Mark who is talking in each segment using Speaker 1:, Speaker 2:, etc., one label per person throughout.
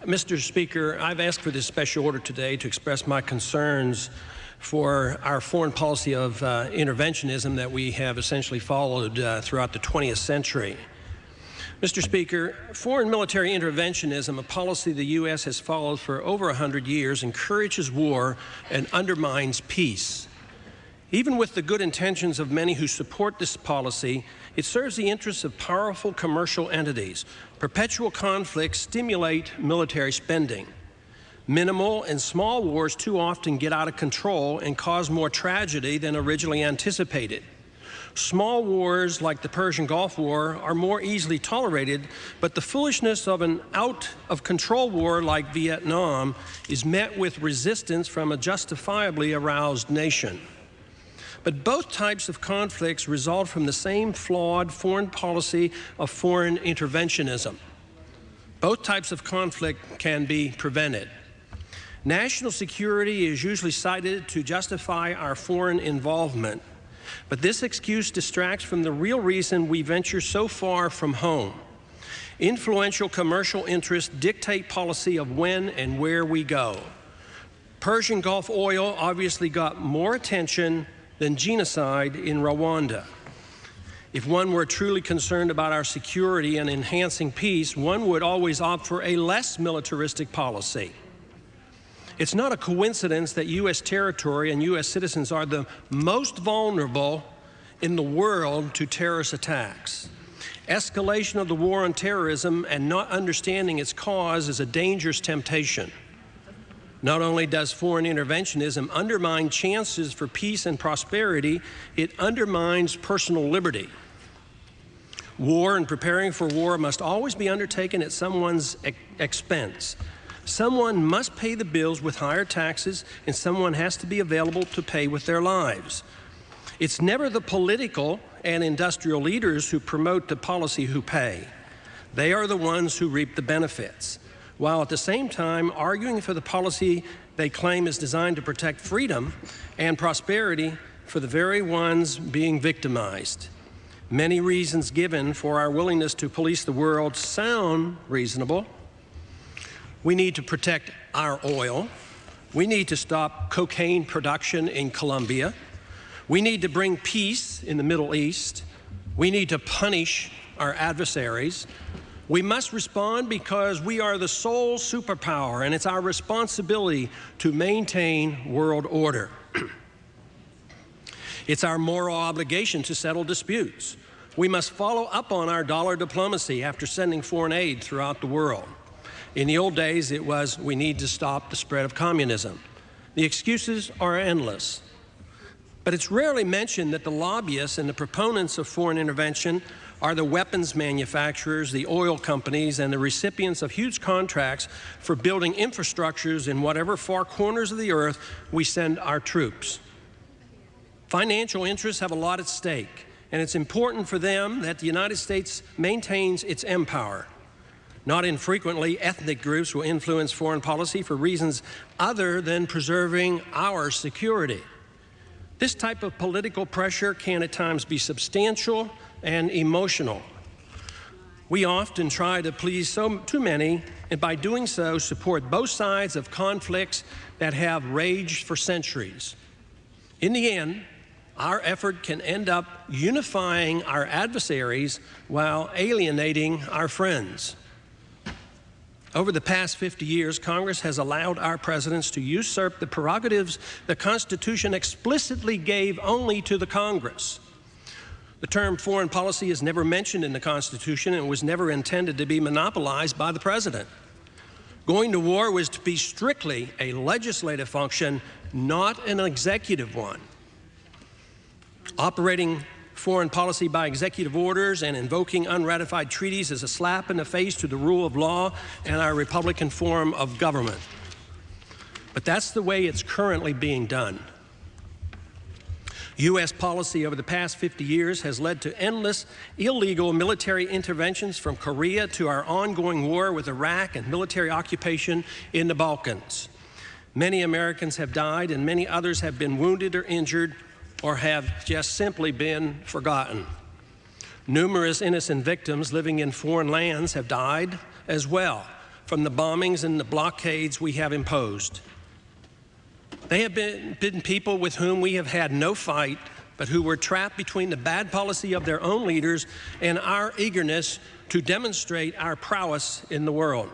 Speaker 1: Mr. Speaker, I've asked for this special order today to express my concerns for our foreign policy of interventionism that we have essentially followed throughout the 20th century. Mr. Speaker, foreign military interventionism, a policy the U.S. has followed for over 100 years, encourages war and undermines peace. Even with the good intentions of many who support this policy, it serves the interests of powerful commercial entities. Perpetual conflicts stimulate military spending. Minimal and small wars too often get out of control and cause more tragedy than originally anticipated. Small wars like the Persian Gulf War are more easily tolerated, but the foolishness of an out-of-control war like Vietnam is met with resistance from a justifiably aroused nation. But both types of conflicts result from the same flawed foreign policy of foreign interventionism. Both types of conflict can be prevented. National security is usually cited to justify our foreign involvement, but this excuse distracts from the real reason we venture so far from home. Influential commercial interests dictate policy of when and where we go. Persian Gulf oil obviously got more attention than genocide in Rwanda. If one were truly concerned about our security and enhancing peace, one would always opt for a less militaristic policy. It's not a coincidence that U.S. territory and U.S. citizens are the most vulnerable in the world to terrorist attacks. Escalation of the war on terrorism and not understanding its cause is a dangerous temptation. Not only does foreign interventionism undermine chances for peace and prosperity, it undermines personal liberty. War and preparing for war must always be undertaken at someone's expense. Someone must pay the bills with higher taxes, and someone has to be available to pay with their lives. It's never the political and industrial leaders who promote the policy who pay. They are the ones who reap the benefits, while at the same time arguing for the policy they claim is designed to protect freedom and prosperity for the very ones being victimized. Many reasons given for our willingness to police the world sound reasonable. We need to protect our oil. We need to stop cocaine production in Colombia. We need to bring peace in the Middle East. We need to punish our adversaries. We must respond because we are the sole superpower, and it's our responsibility to maintain world order. It's our moral obligation to settle disputes. We must follow up on our dollar diplomacy after sending foreign aid throughout the world. In the old days, it was, we need to stop the spread of communism. The excuses are endless. But it's rarely mentioned that the lobbyists and the proponents of foreign intervention are the weapons manufacturers, the oil companies, and the recipients of huge contracts for building infrastructures in whatever far corners of the earth we send our troops. Financial interests have a lot at stake, and it's important for them that the United States maintains its empire. Not infrequently, ethnic groups will influence foreign policy for reasons other than preserving our security. This type of political pressure can at times be substantial and emotional. We often try to please too many, and by doing so, support both sides of conflicts that have raged for centuries. In the end, our effort can end up unifying our adversaries while alienating our friends. Over the past 50 years, Congress has allowed our presidents to usurp the prerogatives the Constitution explicitly gave only to the Congress. The term foreign policy is never mentioned in the Constitution and was never intended to be monopolized by the president. Going to war was to be strictly a legislative function, not an executive one. Operating foreign policy by executive orders and invoking unratified treaties is a slap in the face to the rule of law and our Republican form of government. But that's the way it's currently being done. U.S. policy over the past 50 years has led to endless illegal military interventions from Korea to our ongoing war with Iraq and military occupation in the Balkans. Many Americans have died and many others have been wounded or injured or have just simply been forgotten. Numerous innocent victims living in foreign lands have died as well. from the bombings and the blockades we have imposed. They have been people with whom we have had no fight, but who were trapped between the bad policy of their own leaders and our eagerness to demonstrate our prowess in the world.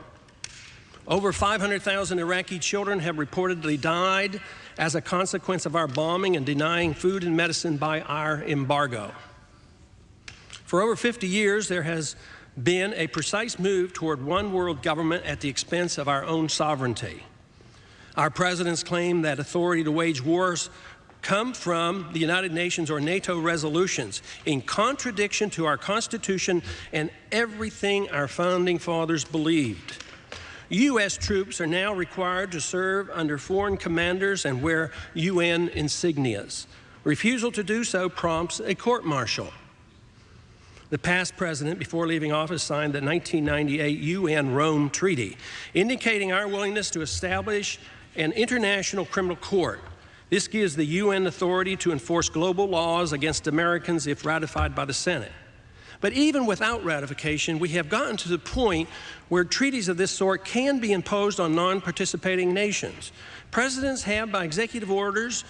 Speaker 1: Over 500,000 Iraqi children have reportedly died as a consequence of our bombing and denying food and medicine by our embargo. For over 50 years, there has been a precise move toward one world government at the expense of our own sovereignty. Our presidents claim that authority to wage wars come from the United Nations or NATO resolutions, in contradiction to our Constitution and everything our founding fathers believed. U.S. troops are now required to serve under foreign commanders and wear UN insignias. Refusal to do so prompts a court-martial. The past president, before leaving office, signed the 1998 UN Rome Treaty, indicating our willingness to establish an international criminal court. This gives the UN authority to enforce global laws against Americans if ratified by the Senate. But even without ratification, we have gotten to the point where treaties of this sort can be imposed on non-participating nations. Presidents have, by executive orders,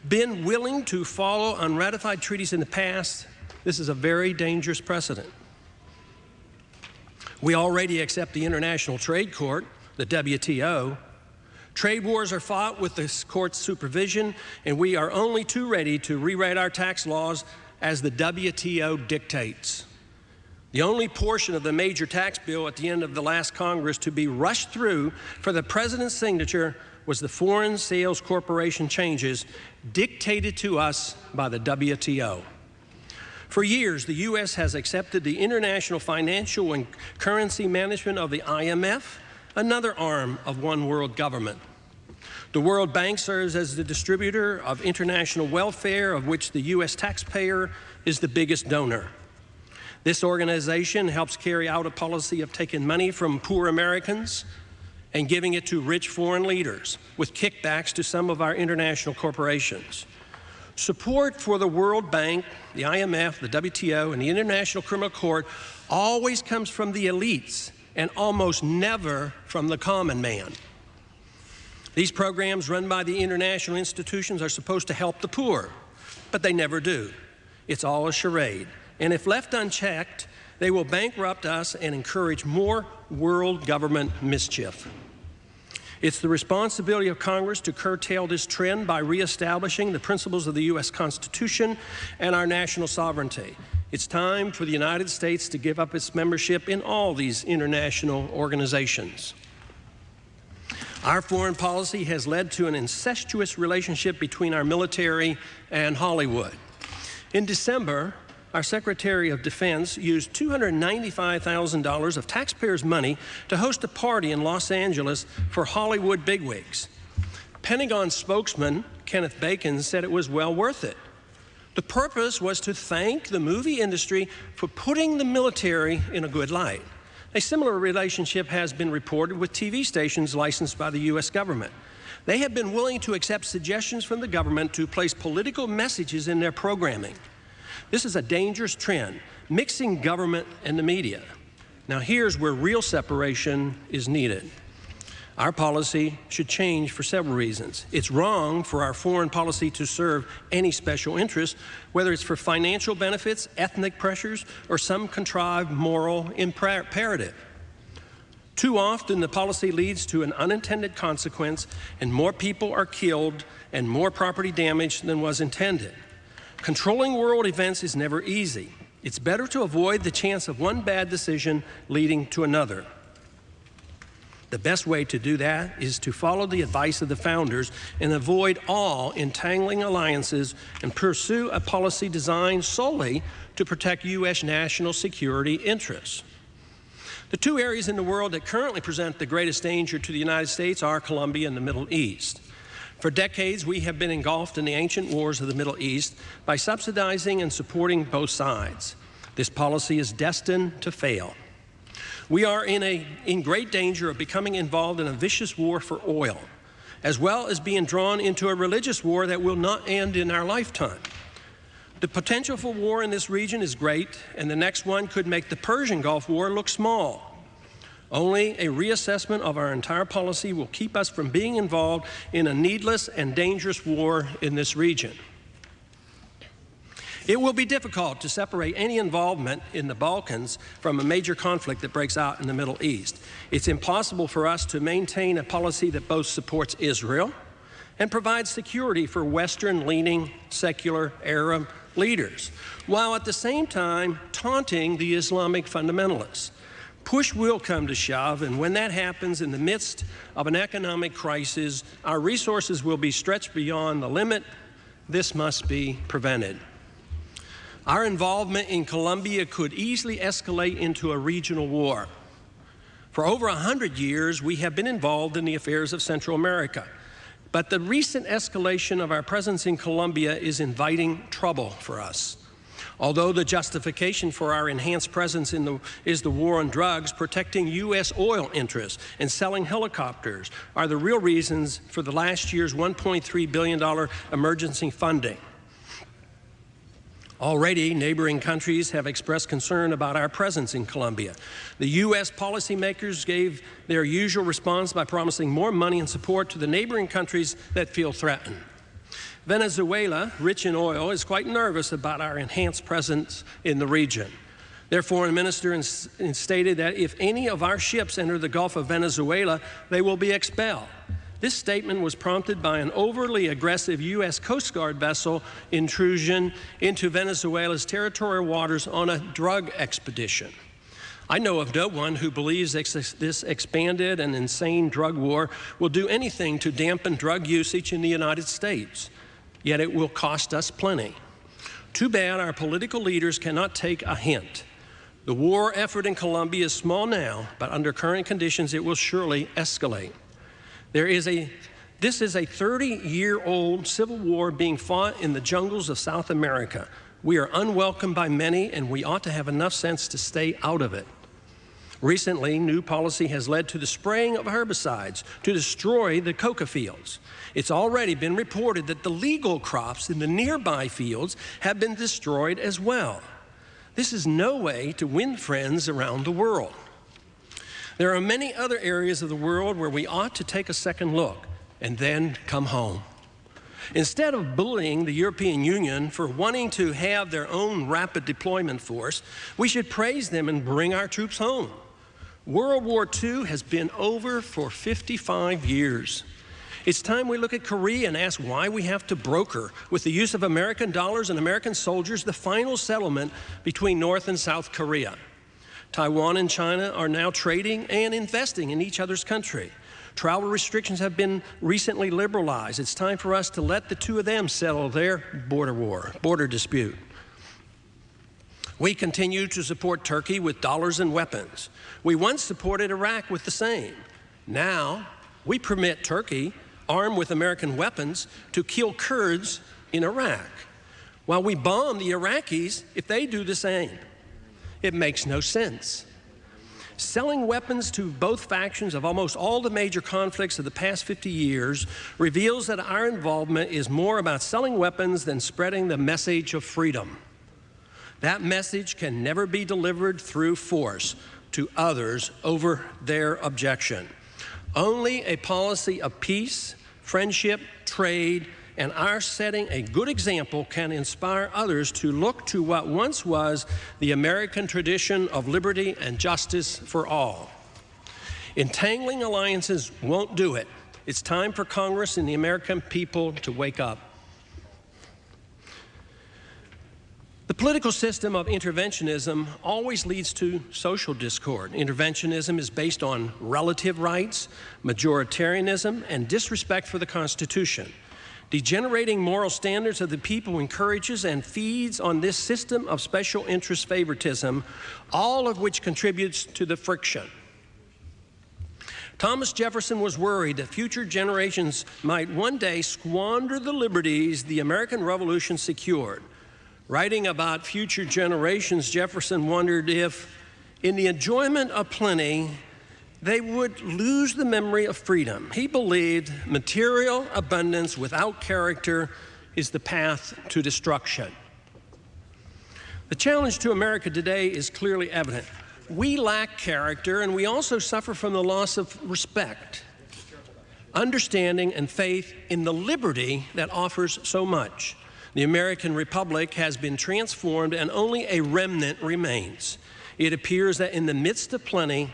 Speaker 1: been willing to follow unratified treaties in the past. This is a very dangerous precedent. We already accept the International Trade Court, the WTO. Trade wars are fought with this court's supervision, and we are only too ready to rewrite our tax laws as the WTO dictates. The only portion of the major tax bill at the end of the last Congress to be rushed through for the president's signature was the Foreign Sales Corporation changes dictated to us by the WTO. For years, the U.S. has accepted the international financial and currency management of the IMF, another arm of one world government. The World Bank serves as the distributor of international welfare, of which the U.S. taxpayer is the biggest donor. This organization helps carry out a policy of taking money from poor Americans and giving it to rich foreign leaders, with kickbacks to some of our international corporations. Support for the World Bank, the IMF, the WTO, and the International Criminal Court always comes from the elites and almost never from the common man. These programs run by the international institutions are supposed to help the poor, but they never do. It's all a charade. And if left unchecked, they will bankrupt us and encourage more world government mischief. It's the responsibility of Congress to curtail this trend by reestablishing the principles of the U.S. Constitution and our national sovereignty. It's time for the United States to give up its membership in all these international organizations. Our foreign policy has led to an incestuous relationship between our military and Hollywood. In December, our Secretary of Defense used $295,000 of taxpayers' money to host a party in Los Angeles for Hollywood bigwigs. Pentagon spokesman Kenneth Bacon said it was well worth it. The purpose was to thank the movie industry for putting the military in a good light. A similar relationship has been reported with TV stations licensed by the U.S. government. They have been willing to accept suggestions from the government to place political messages in their programming. This is a dangerous trend, mixing government and the media. Now here's where real separation is needed. Our policy should change for several reasons. It's wrong for our foreign policy to serve any special interest, whether it's for financial benefits, ethnic pressures, or some contrived moral imperative. Too often, the policy leads to an unintended consequence, and more people are killed and more property damage than was intended. Controlling world events is never easy. It's better to avoid the chance of one bad decision leading to another. The best way to do that is to follow the advice of the founders and avoid all entangling alliances and pursue a policy designed solely to protect U.S. national security interests. The two areas in the world that currently present the greatest danger to the United States are Colombia and the Middle East. For decades, we have been engulfed in the ancient wars of the Middle East by subsidizing and supporting both sides. This policy is destined to fail. We are in great danger of becoming involved in a vicious war for oil, as well as being drawn into a religious war that will not end in our lifetime. The potential for war in this region is great, and the next one could make the Persian Gulf War look small. Only a reassessment of our entire policy will keep us from being involved in a needless and dangerous war in this region. It will be difficult to separate any involvement in the Balkans from a major conflict that breaks out in the Middle East. It's impossible for us to maintain a policy that both supports Israel and provides security for Western-leaning secular Arab leaders, while at the same time taunting the Islamic fundamentalists. Push will come to shove, and when that happens in the midst of an economic crisis, our resources will be stretched beyond the limit. This must be prevented. Our involvement in Colombia could easily escalate into a regional war. For over 100 years, we have been involved in the affairs of Central America. But the recent escalation of our presence in Colombia is inviting trouble for us. Although the justification for our enhanced presence is the war on drugs, protecting U.S. oil interests and selling helicopters are the real reasons for the last year's $1.3 billion emergency funding. Already, neighboring countries have expressed concern about our presence in Colombia. The U.S. policymakers gave their usual response by promising more money and support to the neighboring countries that feel threatened. Venezuela, rich in oil, is quite nervous about our enhanced presence in the region. Their foreign minister stated that if any of our ships enter the Gulf of Venezuela, they will be expelled. This statement was prompted by an overly aggressive U.S. Coast Guard vessel intrusion into Venezuela's territorial waters on a drug expedition. I know of no one who believes this expanded and insane drug war will do anything to dampen drug usage in the United States, yet it will cost us plenty. Too bad our political leaders cannot take a hint. The war effort in Colombia is small now, but under current conditions it will surely escalate. This is a 30-year-old civil war being fought in the jungles of South America. We are unwelcome by many, and we ought to have enough sense to stay out of it. Recently, new policy has led to the spraying of herbicides to destroy the coca fields. It's already been reported that the legal crops in the nearby fields have been destroyed as well. This is no way to win friends around the world. There are many other areas of the world where we ought to take a second look and then come home. Instead of bullying the European Union for wanting to have their own rapid deployment force, we should praise them and bring our troops home. World War II has been over for 55 years. It's time we look at Korea and ask why we have to broker, with the use of American dollars and American soldiers, the final settlement between North and South Korea. Taiwan and China are now trading and investing in each other's country. Travel restrictions have been recently liberalized. It's time for us to let the two of them settle their border dispute. We continue to support Turkey with dollars and weapons. We once supported Iraq with the same. Now, we permit Turkey, armed with American weapons, to kill Kurds in Iraq, while we bomb the Iraqis if they do the same. It makes no sense. Selling weapons to both factions of almost all the major conflicts of the past 50 years reveals that our involvement is more about selling weapons than spreading the message of freedom. That message can never be delivered through force to others over their objection. Only a policy of peace, friendship, trade, and our setting a good example can inspire others to look to what once was the American tradition of liberty and justice for all. Entangling alliances won't do it. It's time for Congress and the American people to wake up. The political system of interventionism always leads to social discord. Interventionism is based on relative rights, majoritarianism, and disrespect for the Constitution. Degenerating moral standards of the people encourages and feeds on this system of special interest favoritism, all of which contributes to the friction. Thomas Jefferson was worried that future generations might one day squander the liberties the American Revolution secured. Writing about future generations, Jefferson wondered if, in the enjoyment of plenty, they would lose the memory of freedom. He believed material abundance without character is the path to destruction. The challenge to America today is clearly evident. We lack character, and we also suffer from the loss of respect, understanding, and faith in the liberty that offers so much. The American Republic has been transformed, and only a remnant remains. It appears that in the midst of plenty,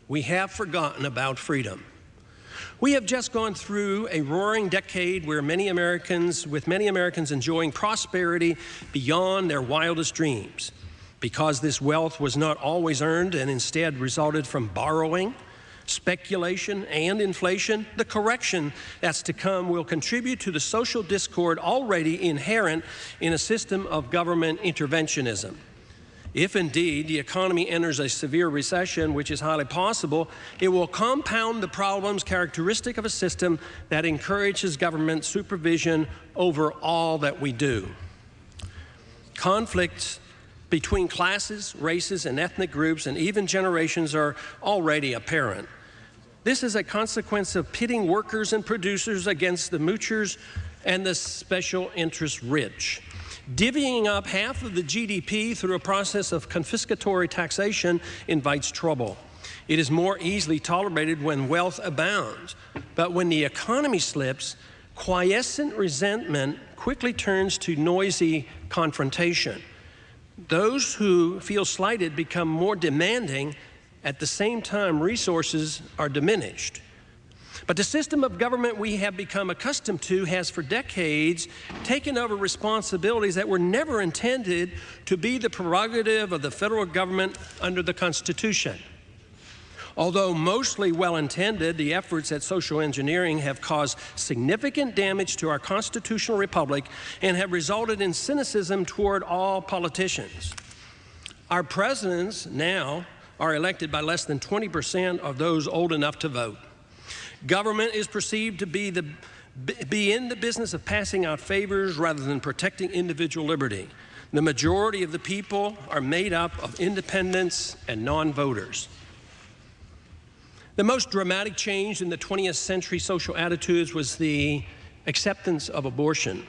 Speaker 1: we have forgotten about freedom. We have just gone through a roaring decade with many Americans enjoying prosperity beyond their wildest dreams. Because this wealth was not always earned and instead resulted from borrowing, speculation, and inflation, the correction that's to come will contribute to the social discord already inherent in a system of government interventionism. If indeed the economy enters a severe recession, which is highly possible, it will compound the problems characteristic of a system that encourages government supervision over all that we do. Conflicts between classes, races, and ethnic groups, and even generations are already apparent. This is a consequence of pitting workers and producers against the moochers and the special interest rich. Divvying up half of the GDP through a process of confiscatory taxation invites trouble. It is more easily tolerated when wealth abounds, but when the economy slips, quiescent resentment quickly turns to noisy confrontation. Those who feel slighted become more demanding. At the same time, resources are diminished. But the system of government we have become accustomed to has for decades taken over responsibilities that were never intended to be the prerogative of the federal government under the Constitution. Although mostly well-intended, the efforts at social engineering have caused significant damage to our constitutional republic and have resulted in cynicism toward all politicians. Our presidents now are elected by less than 20% of those old enough to vote. Government is perceived to be in the business of passing out favors rather than protecting individual liberty. The majority of the people are made up of independents and non-voters. The most dramatic change in the 20th century social attitudes was the acceptance of abortion.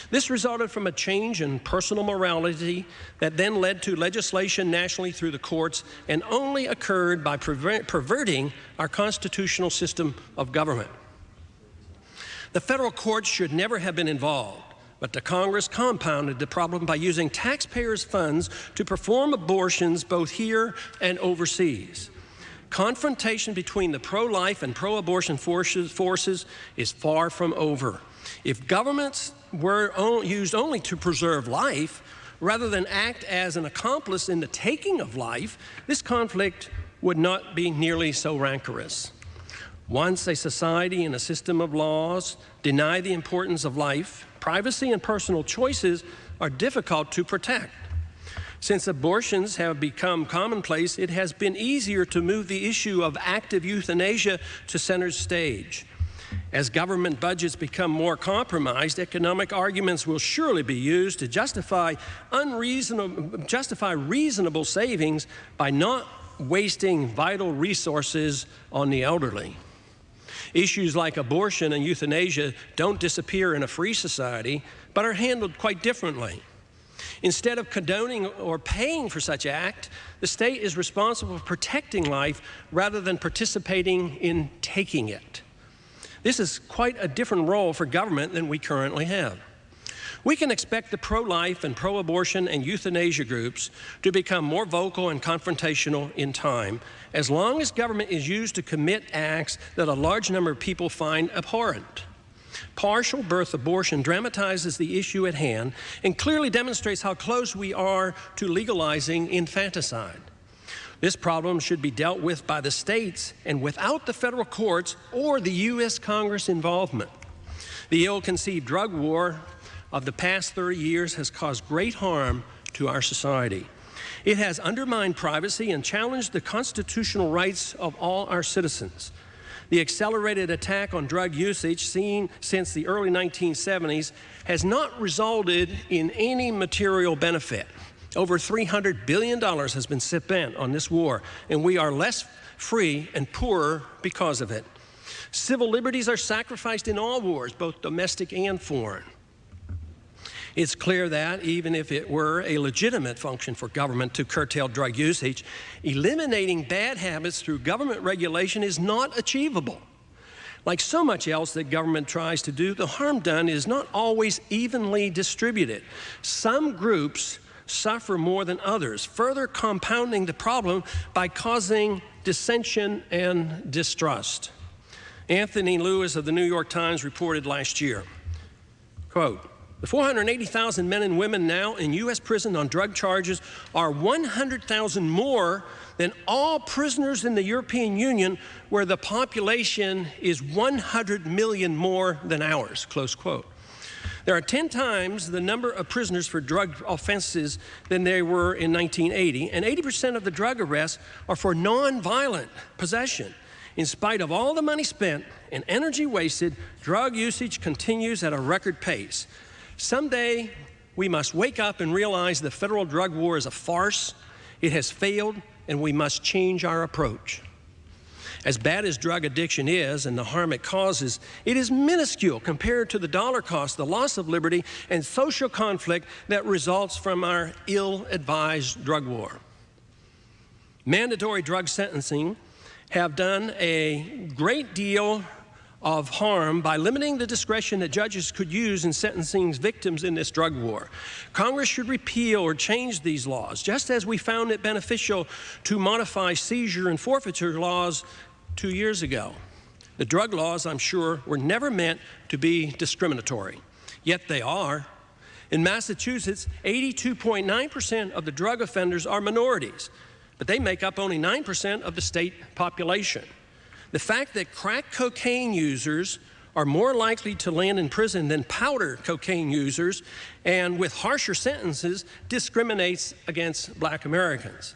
Speaker 1: This resulted from a change in personal morality that then led to legislation nationally through the courts and only occurred by perverting our constitutional system of government. The federal courts should never have been involved, but the Congress compounded the problem by using taxpayers' funds to perform abortions both here and overseas. Confrontation between the pro-life and pro-abortion forces is far from over. If governments were used only to preserve life, rather than act as an accomplice in the taking of life, this conflict would not be nearly so rancorous. Once a society and a system of laws deny the importance of life, privacy and personal choices are difficult to protect. Since abortions have become commonplace, it has been easier to move the issue of active euthanasia to center stage. As government budgets become more compromised, economic arguments will surely be used to justify reasonable savings by not wasting vital resources on the elderly. Issues like abortion and euthanasia don't disappear in a free society, but are handled quite differently. Instead of condoning or paying for such act, the state is responsible for protecting life rather than participating in taking it. This is quite a different role for government than we currently have. We can expect the pro-life and pro-abortion and euthanasia groups to become more vocal and confrontational in time, as long as government is used to commit acts that a large number of people find abhorrent. Partial birth abortion dramatizes the issue at hand and clearly demonstrates how close we are to legalizing infanticide. This problem should be dealt with by the states and without the federal courts or the U.S. Congress involvement. The ill-conceived drug war of the past 30 years has caused great harm to our society. It has undermined privacy and challenged the constitutional rights of all our citizens. The accelerated attack on drug usage seen since the early 1970s has not resulted in any material benefit. Over $300 billion has been spent on this war, and we are less free and poorer because of it. Civil liberties are sacrificed in all wars, both domestic and foreign. It's clear that, even if it were a legitimate function for government to curtail drug usage, eliminating bad habits through government regulation is not achievable. Like so much else that government tries to do, the harm done is not always evenly distributed. Some groups suffer more than others, further compounding the problem by causing dissension and distrust. Anthony Lewis of the New York Times reported last year, quote, "The 480,000 men and women now in U.S. prison on drug charges are 100,000 more than all prisoners in the European Union, where the population is 100 million more than ours," close quote. There are 10 times the number of prisoners for drug offenses than there were in 1980, and 80% of the drug arrests are for nonviolent possession. In spite of all the money spent and energy wasted, drug usage continues at a record pace. Someday, we must wake up and realize the federal drug war is a farce. It has failed, and we must change our approach. As bad as drug addiction is and the harm it causes, it is minuscule compared to the dollar cost, the loss of liberty, and social conflict that results from our ill-advised drug war. Mandatory drug sentencing have done a great deal of harm by limiting the discretion that judges could use in sentencing victims in this drug war. Congress should repeal or change these laws, just as we found it beneficial to modify seizure and forfeiture laws 2 years ago. The drug laws, I'm sure, were never meant to be discriminatory, yet they are. In Massachusetts, 82.9% of the drug offenders are minorities, but they make up only 9% of the state population. The fact that crack cocaine users are more likely to land in prison than powder cocaine users, and with harsher sentences, discriminates against Black Americans.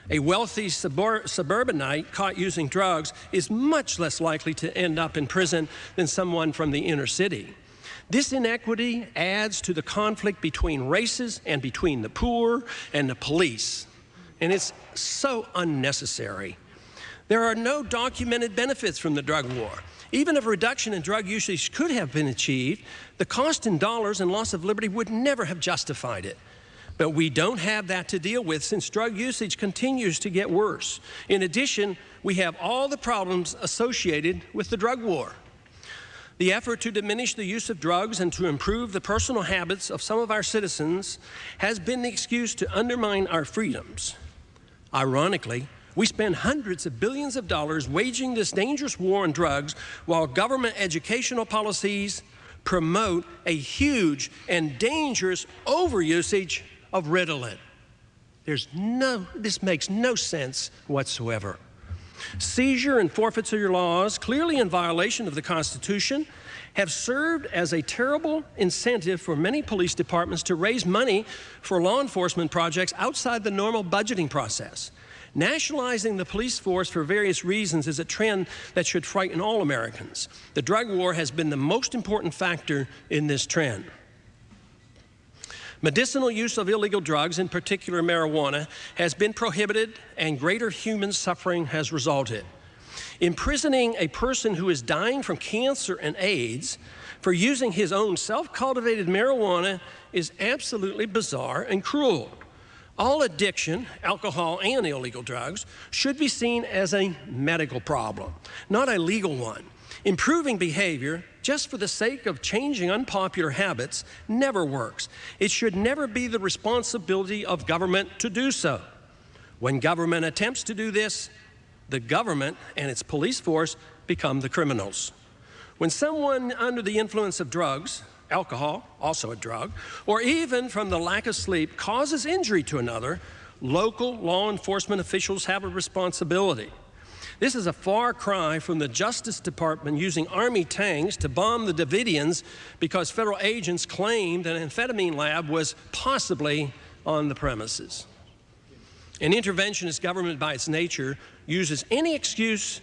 Speaker 1: A wealthy suburbanite caught using drugs is much less likely to end up in prison than someone from the inner city. This inequity adds to the conflict between races and between the poor and the police, and it's so unnecessary. There are no documented benefits from the drug war. Even if a reduction in drug usage could have been achieved, the cost in dollars and loss of liberty would never have justified it. But we don't have that to deal with since drug usage continues to get worse. In addition, we have all the problems associated with the drug war. The effort to diminish the use of drugs and to improve the personal habits of some of our citizens has been the excuse to undermine our freedoms. Ironically, we spend hundreds of billions of dollars waging this dangerous war on drugs while government educational policies promote a huge and dangerous overusage of Ritalin. This makes no sense whatsoever. Seizure and forfeiture laws, clearly in violation of the Constitution, have served as a terrible incentive for many police departments to raise money for law enforcement projects outside the normal budgeting process. Nationalizing the police force for various reasons is a trend that should frighten all Americans. The drug war has been the most important factor in this trend. Medicinal use of illegal drugs, in particular marijuana, has been prohibited and greater human suffering has resulted. Imprisoning a person who is dying from cancer and AIDS for using his own self-cultivated marijuana is absolutely bizarre and cruel. All addiction, alcohol and illegal drugs, should be seen as a medical problem, not a legal one. Improving behavior just for the sake of changing unpopular habits never works. It should never be the responsibility of government to do so. When government attempts to do this, the government and its police force become the criminals. When someone under the influence of drugs, alcohol, also a drug, or even from the lack of sleep causes injury to another, local law enforcement officials have a responsibility. This is a far cry from the Justice Department using Army tanks to bomb the Davidians because federal agents claimed an amphetamine lab was possibly on the premises. An interventionist government by its nature uses any excuse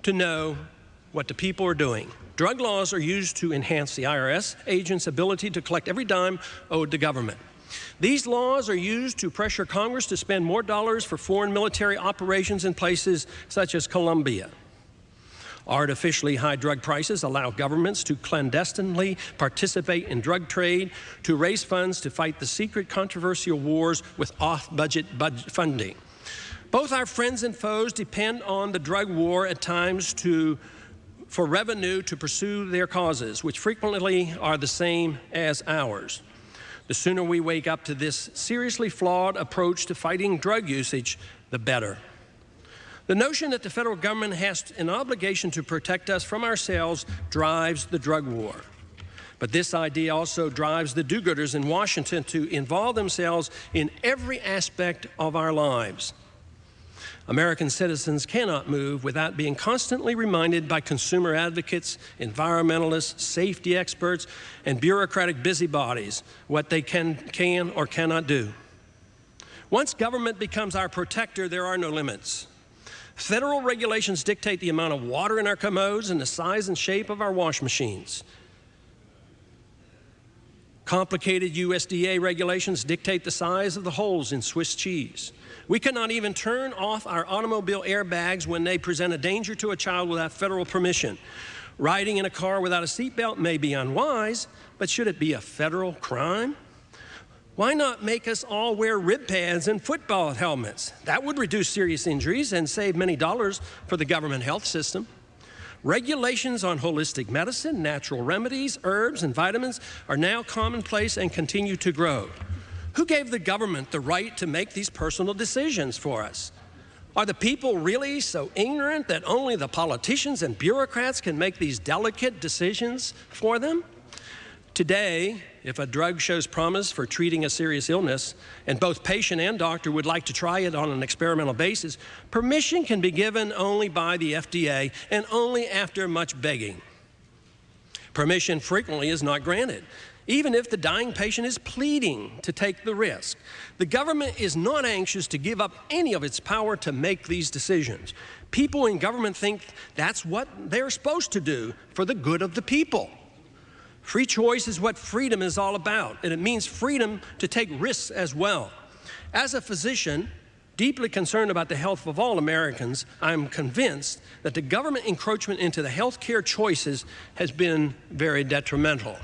Speaker 1: to know what the people are doing. Drug laws are used to enhance the IRS agents' ability to collect every dime owed to government. These laws are used to pressure Congress to spend more dollars for foreign military operations in places such as Colombia. Artificially high drug prices allow governments to clandestinely participate in drug trade to raise funds to fight the secret controversial wars with off-budget funding. Both our friends and foes depend on the drug war at times for revenue to pursue their causes, which frequently are the same as ours. The sooner we wake up to this seriously flawed approach to fighting drug usage, the better. The notion that the federal government has an obligation to protect us from ourselves drives the drug war. But this idea also drives the do-gooders in Washington to involve themselves in every aspect of our lives. American citizens cannot move without being constantly reminded by consumer advocates, environmentalists, safety experts, and bureaucratic busybodies what they can or cannot do. Once government becomes our protector, there are no limits. Federal regulations dictate the amount of water in our commodes and the size and shape of our wash machines. Complicated USDA regulations dictate the size of the holes in Swiss cheese. We cannot even turn off our automobile airbags when they present a danger to a child without federal permission. Riding in a car without a seatbelt may be unwise, but should it be a federal crime? Why not make us all wear rib pads and football helmets? That would reduce serious injuries and save many dollars for the government health system. Regulations on holistic medicine, natural remedies, herbs, and vitamins are now commonplace and continue to grow. Who gave the government the right to make these personal decisions for us? Are the people really so ignorant that only the politicians and bureaucrats can make these delicate decisions for them? Today, if a drug shows promise for treating a serious illness, and both patient and doctor would like to try it on an experimental basis, permission can be given only by the FDA and only after much begging. Permission frequently is not granted, even if the dying patient is pleading to take the risk. The government is not anxious to give up any of its power to make these decisions. People in government think that's what they're supposed to do for the good of the people. Free choice is what freedom is all about, and it means freedom to take risks as well. As a physician, deeply concerned about the health of all Americans, I'm convinced that the government encroachment into the health care choices has been very detrimental.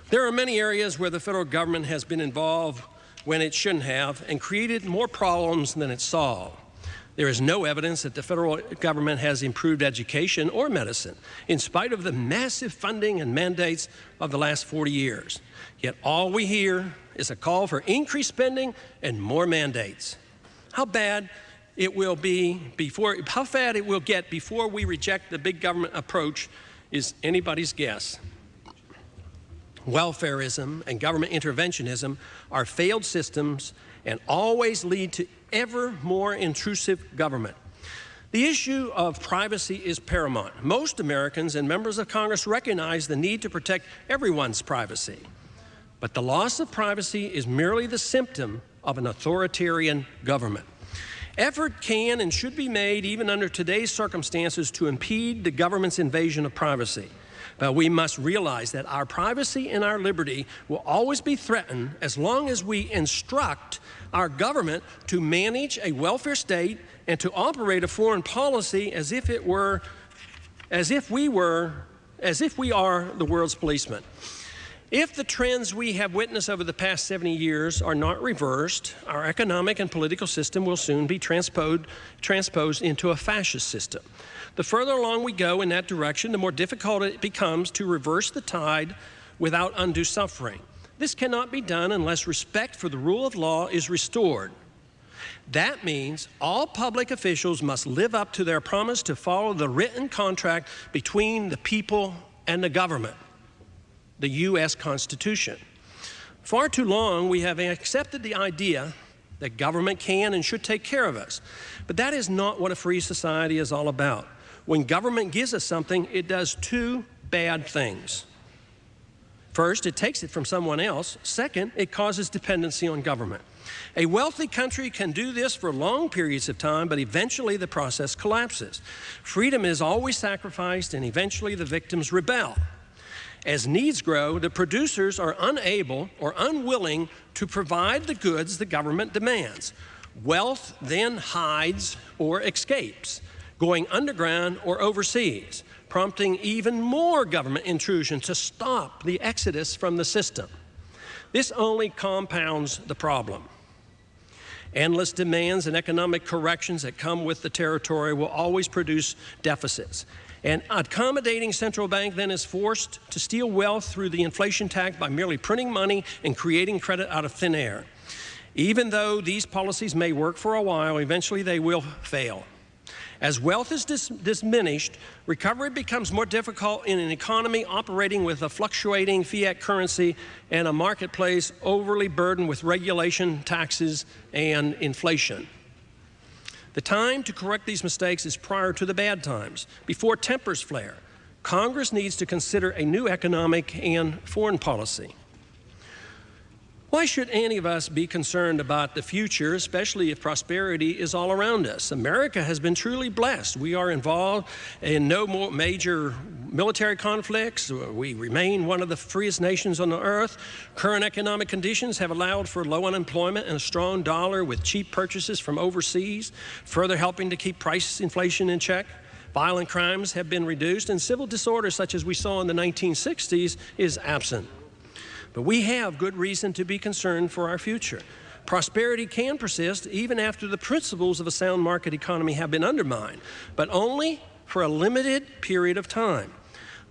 Speaker 1: There are many areas where the federal government has been involved when it shouldn't have and created more problems than it solved. There is no evidence that the federal government has improved education or medicine, in spite of the massive funding and mandates of the last 40 years. Yet all we hear is a call for increased spending and more mandates. How bad it will get before we reject the big government approach is anybody's guess. Welfarism and government interventionism are failed systems and always lead to ever more intrusive government. The issue of privacy is paramount. Most Americans and members of Congress recognize the need to protect everyone's privacy. But the loss of privacy is merely the symptom of an authoritarian government. Effort can and should be made, even under today's circumstances, to impede the government's invasion of privacy. But we must realize that our privacy and our liberty will always be threatened as long as we instruct our government to manage a welfare state and to operate a foreign policy as if we are the world's policemen. If the trends we have witnessed over the past 70 years are not reversed, our economic and political system will soon be transposed into a fascist system. The further along we go in that direction, the more difficult it becomes to reverse the tide without undue suffering. This cannot be done unless respect for the rule of law is restored. That means all public officials must live up to their promise to follow the written contract between the people and the government, the U.S. Constitution. Far too long, we have accepted the idea that government can and should take care of us. But that is not what a free society is all about. When government gives us something, it does two bad things. First, it takes it from someone else. Second, it causes dependency on government. A wealthy country can do this for long periods of time, but eventually the process collapses. Freedom is always sacrificed, and eventually the victims rebel. As needs grow, the producers are unable or unwilling to provide the goods the government demands. Wealth then hides or escapes. going underground or overseas, prompting even more government intrusion to stop the exodus from the system. This only compounds the problem. Endless demands and economic corrections that come with the territory will always produce deficits. An accommodating central bank then is forced to steal wealth through the inflation tax by merely printing money and creating credit out of thin air. Even though these policies may work for a while, eventually they will fail. As wealth is diminished, recovery becomes more difficult in an economy operating with a fluctuating fiat currency and a marketplace overly burdened with regulation, taxes, and inflation. The time to correct these mistakes is prior to the bad times, before tempers flare. Congress needs to consider a new economic and foreign policy. Why should any of us be concerned about the future, especially if prosperity is all around us? America has been truly blessed. We are involved in no more major military conflicts. We remain one of the freest nations on the earth. Current economic conditions have allowed for low unemployment and a strong dollar with cheap purchases from overseas, further helping to keep price inflation in check. Violent crimes have been reduced, and civil disorder, such as we saw in the 1960s, is absent. But we have good reason to be concerned for our future. Prosperity can persist even after the principles of a sound market economy have been undermined, but only for a limited period of time.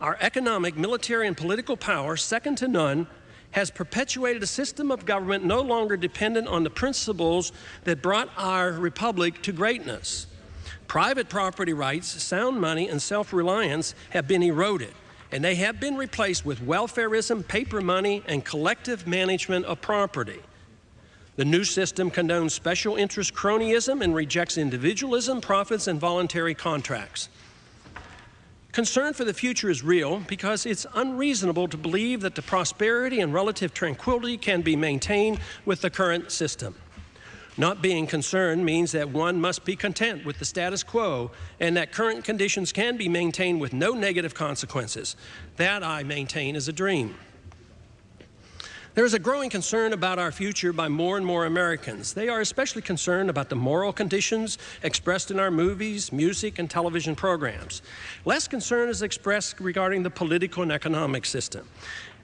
Speaker 1: Our economic, military, and political power, second to none, has perpetuated a system of government no longer dependent on the principles that brought our republic to greatness. Private property rights, sound money, and self-reliance have been eroded, and they have been replaced with welfarism, paper money, and collective management of property. The new system condones special interest cronyism and rejects individualism, profits, and voluntary contracts. Concern for the future is real because it's unreasonable to believe that the prosperity and relative tranquility can be maintained with the current system. Not being concerned means that one must be content with the status quo and that current conditions can be maintained with no negative consequences. That, I maintain, is a dream. There is a growing concern about our future by more and more Americans. They are especially concerned about the moral conditions expressed in our movies, music, and television programs. Less concern is expressed regarding the political and economic system.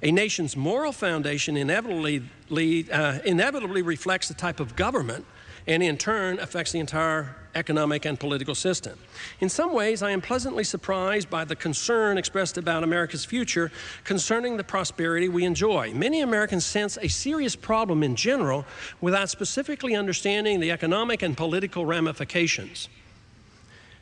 Speaker 1: A nation's moral foundation inevitably reflects the type of government and in turn affects the entire economic and political system. In some ways, I am pleasantly surprised by the concern expressed about America's future concerning the prosperity we enjoy. Many Americans sense a serious problem in general without specifically understanding the economic and political ramifications.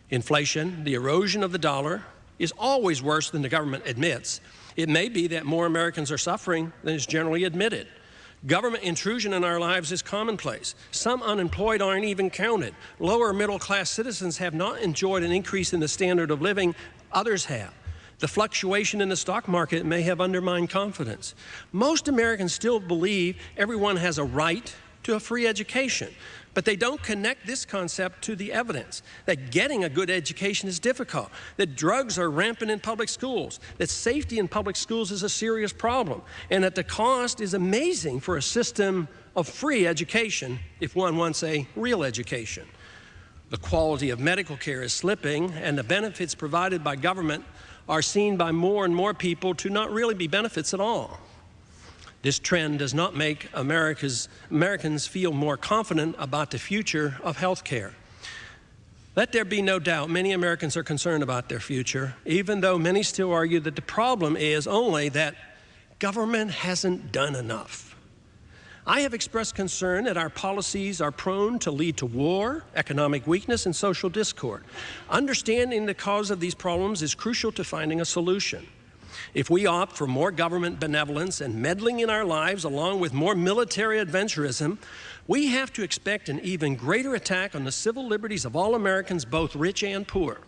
Speaker 1: Inflation, the erosion of the dollar, is always worse than the government admits. It may be that more Americans are suffering than is generally admitted. Government intrusion in our lives is commonplace. Some unemployed aren't even counted. Lower middle-class citizens have not enjoyed an increase in the standard of living. Others have. The fluctuation in the stock market may have undermined confidence. Most Americans still believe everyone has a right to a free education, but they don't connect this concept to the evidence that getting a good education is difficult, that drugs are rampant in public schools, that safety in public schools is a serious problem, and that the cost is amazing for a system of free education if one wants a real education. The quality of medical care is slipping, and the benefits provided by government are seen by more and more people to not really be benefits at all. This trend does not make Americans feel more confident about the future of health care. Let there be no doubt many Americans are concerned about their future, even though many still argue that the problem is only that government hasn't done enough. I have expressed concern that our policies are prone to lead to war, economic weakness, and social discord. Understanding the cause of these problems is crucial to finding a solution. If we opt for more government benevolence and meddling in our lives along with more military adventurism, we have to expect an even greater attack on the civil liberties of all Americans, both rich and poor.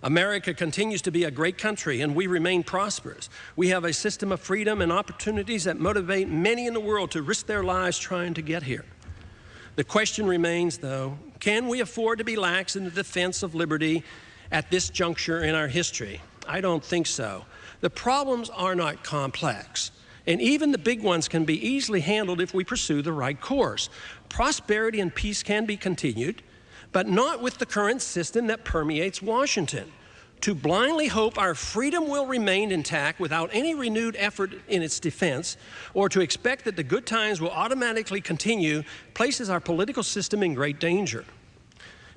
Speaker 1: America continues to be a great country and we remain prosperous. We have a system of freedom and opportunities that motivate many in the world to risk their lives trying to get here. The question remains, though, can we afford to be lax in the defense of liberty at this juncture in our history? I don't think so. The problems are not complex, and even the big ones can be easily handled if we pursue the right course. Prosperity and peace can be continued, but not with the current system that permeates Washington. To blindly hope our freedom will remain intact without any renewed effort in its defense, or to expect that the good times will automatically continue, places our political system in great danger.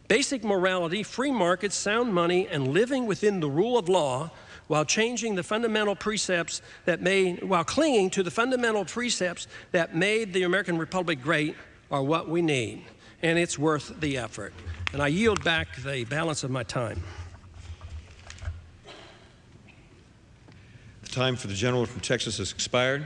Speaker 1: Basic morality, free markets, sound money, and living within the rule of law while clinging to the fundamental precepts that made the American Republic great are what we need, and it's worth the effort. And I yield back the balance of my time.
Speaker 2: The time for the gentleman from Texas has expired.